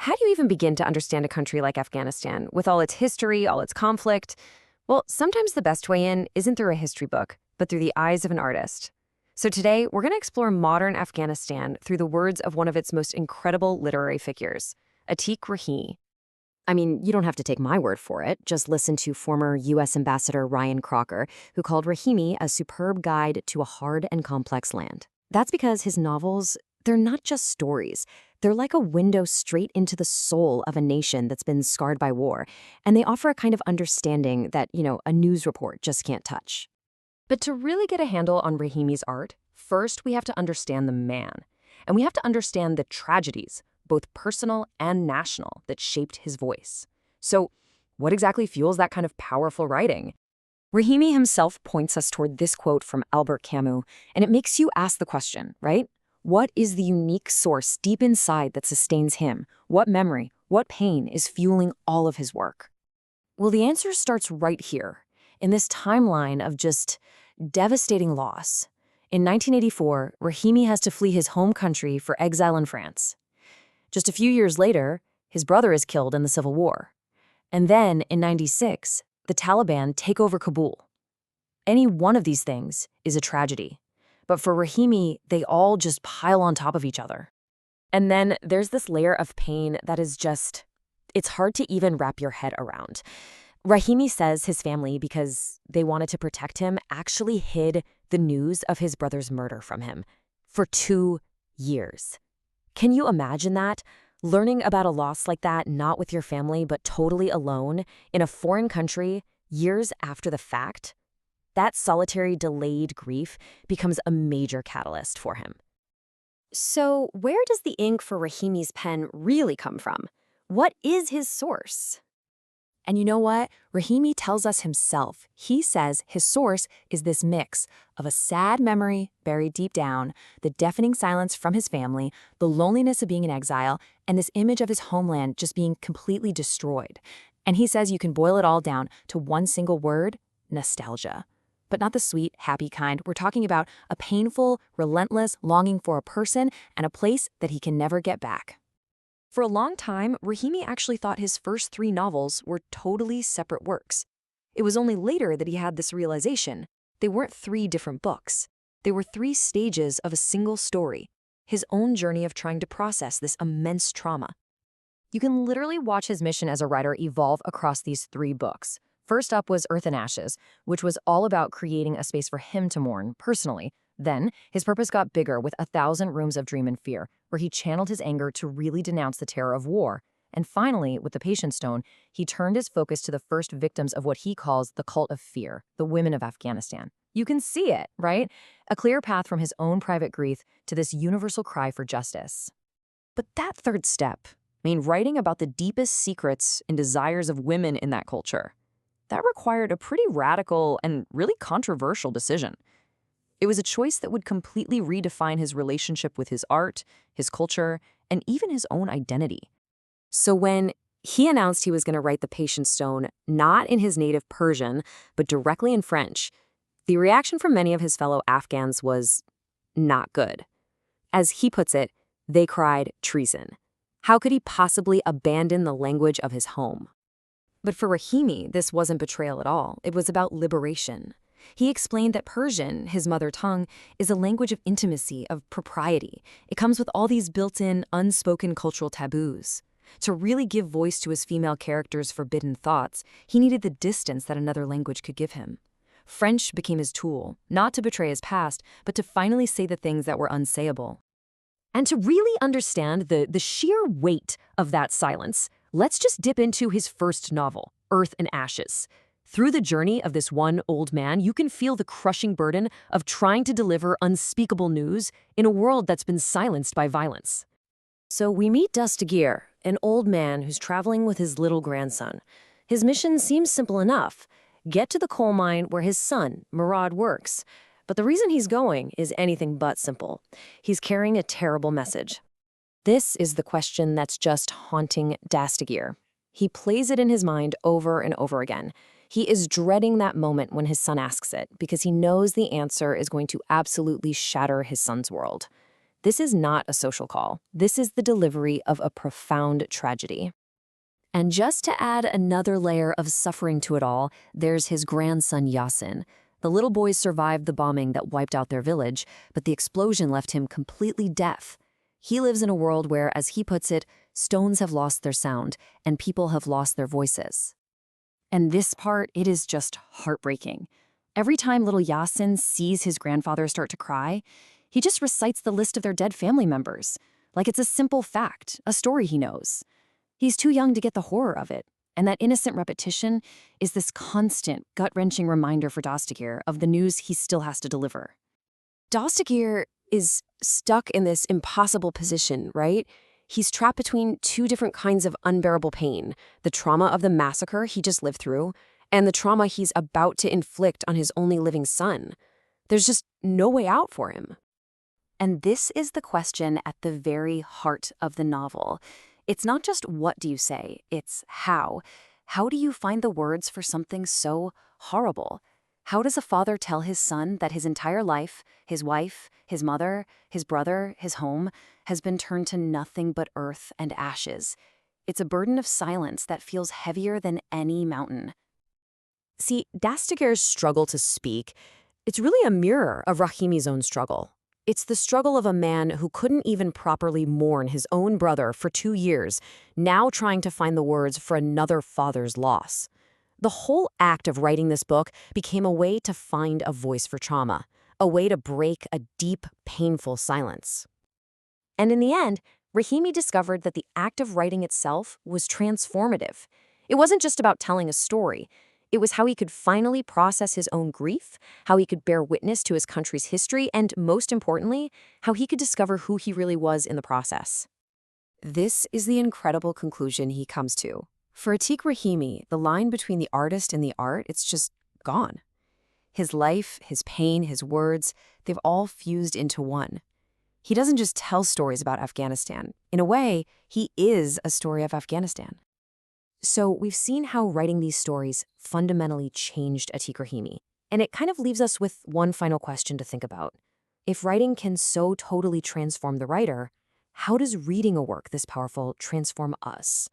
how do you even begin to understand a country like Afghanistan with all its history, all its conflict? Well, sometimes the best way in isn't through a history book, but through the eyes of an artist. So today, we're going to explore modern Afghanistan through the words of one of its most incredible literary figures, Atiq Rahimi. I mean, you don't have to take my word for it. Just listen to former U.S. Ambassador Ryan Crocker, who called Rahimi a superb guide to a hard and complex land. That's because his novels, they're not just stories. They're like a window straight into the soul of a nation that's been scarred by war, and they offer a kind of understanding that, a news report just can't touch. But to really get a handle on Rahimi's art, first we have to understand the man. And we have to understand the tragedies, both personal and national, that shaped his voice. So, what exactly fuels that kind of powerful writing? Rahimi himself points us toward this quote from Albert Camus, and it makes you ask the question, right? What is the unique source deep inside that sustains him? What memory, what pain is fueling all of his work? Well, the answer starts right here, in this timeline of just devastating loss. In 1984, Rahimi has to flee his home country for exile in France. Just a few years later, his brother is killed in the Civil War. And then, in 96, the Taliban take over Kabul. Any one of these things is a tragedy. But for Rahimi, they all just pile on top of each other. And then there's this layer of pain that is just, it's hard to even wrap your head around. Rahimi says his family, because they wanted to protect him, actually hid the news of his brother's murder from him for 2 years. Can you imagine that? Learning about a loss like that, not with your family, but totally alone, in a foreign country, years after the fact? That solitary, delayed grief becomes a major catalyst for him. So, where does the ink for Rahimi's pen really come from? What is his source? And you know what? Rahimi tells us himself. He says his source is this mix of a sad memory buried deep down, the deafening silence from his family, the loneliness of being in exile, and this image of his homeland just being completely destroyed. And he says you can boil it all down to one single word: nostalgia. But not the sweet, happy kind. We're talking about a painful, relentless longing for a person and a place that he can never get back. For a long time, Rahimi actually thought his first 3 novels were totally separate works. It was only later that he had this realization. They weren't 3 different books. They were 3 stages of a single story, his own journey of trying to process this immense trauma. You can literally watch his mission as a writer evolve across these 3 books. First up was Earth and Ashes, which was all about creating a space for him to mourn personally. Then, his purpose got bigger with 1,000 Rooms of Dream and Fear, where he channeled his anger to really denounce the terror of war. And finally, with The Patience Stone, he turned his focus to the first victims of what he calls the cult of fear, the women of Afghanistan. You can see it, right? A clear path from his own private grief to this universal cry for justice. But that third step, writing about the deepest secrets and desires of women in that culture, that required a pretty radical and really controversial decision. It was a choice that would completely redefine his relationship with his art, his culture, and even his own identity. So when he announced he was going to write The Patience Stone, not in his native Persian, but directly in French, the reaction from many of his fellow Afghans was not good. As he puts it, they cried treason. How could he possibly abandon the language of his home? But for Rahimi, this wasn't betrayal at all. It was about liberation. He explained that Persian, his mother tongue, is a language of intimacy, of propriety. It comes with all these built-in, unspoken cultural taboos. To really give voice to his female characters' forbidden thoughts, he needed the distance that another language could give him. French became his tool, not to betray his past, but to finally say the things that were unsayable. And to really understand the sheer weight of that silence, let's just dip into his first novel, Earth and Ashes. Through the journey of this one old man, you can feel the crushing burden of trying to deliver unspeakable news in a world that's been silenced by violence. So we meet Dastaguir, an old man who's traveling with his little grandson. His mission seems simple enough: get to the coal mine where his son, Murad, works. But the reason he's going is anything but simple. He's carrying a terrible message. This is the question that's just haunting Dastaguir. He plays it in his mind over and over again. He is dreading that moment when his son asks it, because he knows the answer is going to absolutely shatter his son's world. This is not a social call. This is the delivery of a profound tragedy. And just to add another layer of suffering to it all, there's his grandson Yassin. The little boy survived the bombing that wiped out their village, but the explosion left him completely deaf. He lives in a world where, as he puts it, stones have lost their sound and people have lost their voices. And this part, it is just heartbreaking. Every time little Yassin sees his grandfather start to cry, he just recites the list of their dead family members, like it's a simple fact, a story he knows. He's too young to get the horror of it, and that innocent repetition is this constant, gut-wrenching reminder for Dastaguir of the news he still has to deliver. Dastaguir is stuck in this impossible position, right? He's trapped between two different kinds of unbearable pain, the trauma of the massacre he just lived through, and the trauma he's about to inflict on his only living son. There's just no way out for him. And this is the question at the very heart of the novel. It's not just what do you say, it's how. How do you find the words for something so horrible? How does a father tell his son that his entire life, his wife, his mother, his brother, his home, has been turned to nothing but earth and ashes? It's a burden of silence that feels heavier than any mountain. See, Dastaguir's struggle to speak, it's really a mirror of Rahimi's own struggle. It's the struggle of a man who couldn't even properly mourn his own brother for 2 years, now trying to find the words for another father's loss. The whole act of writing this book became a way to find a voice for trauma, a way to break a deep, painful silence. And in the end, Rahimi discovered that the act of writing itself was transformative. It wasn't just about telling a story. It was how he could finally process his own grief, how he could bear witness to his country's history, and most importantly, how he could discover who he really was in the process. This is the incredible conclusion he comes to. For Atiq Rahimi, the line between the artist and the art, it's just gone. His life, his pain, his words, they've all fused into one. He doesn't just tell stories about Afghanistan. In a way, he is a story of Afghanistan. So we've seen how writing these stories fundamentally changed Atiq Rahimi. And it kind of leaves us with one final question to think about. If writing can so totally transform the writer, how does reading a work this powerful transform us?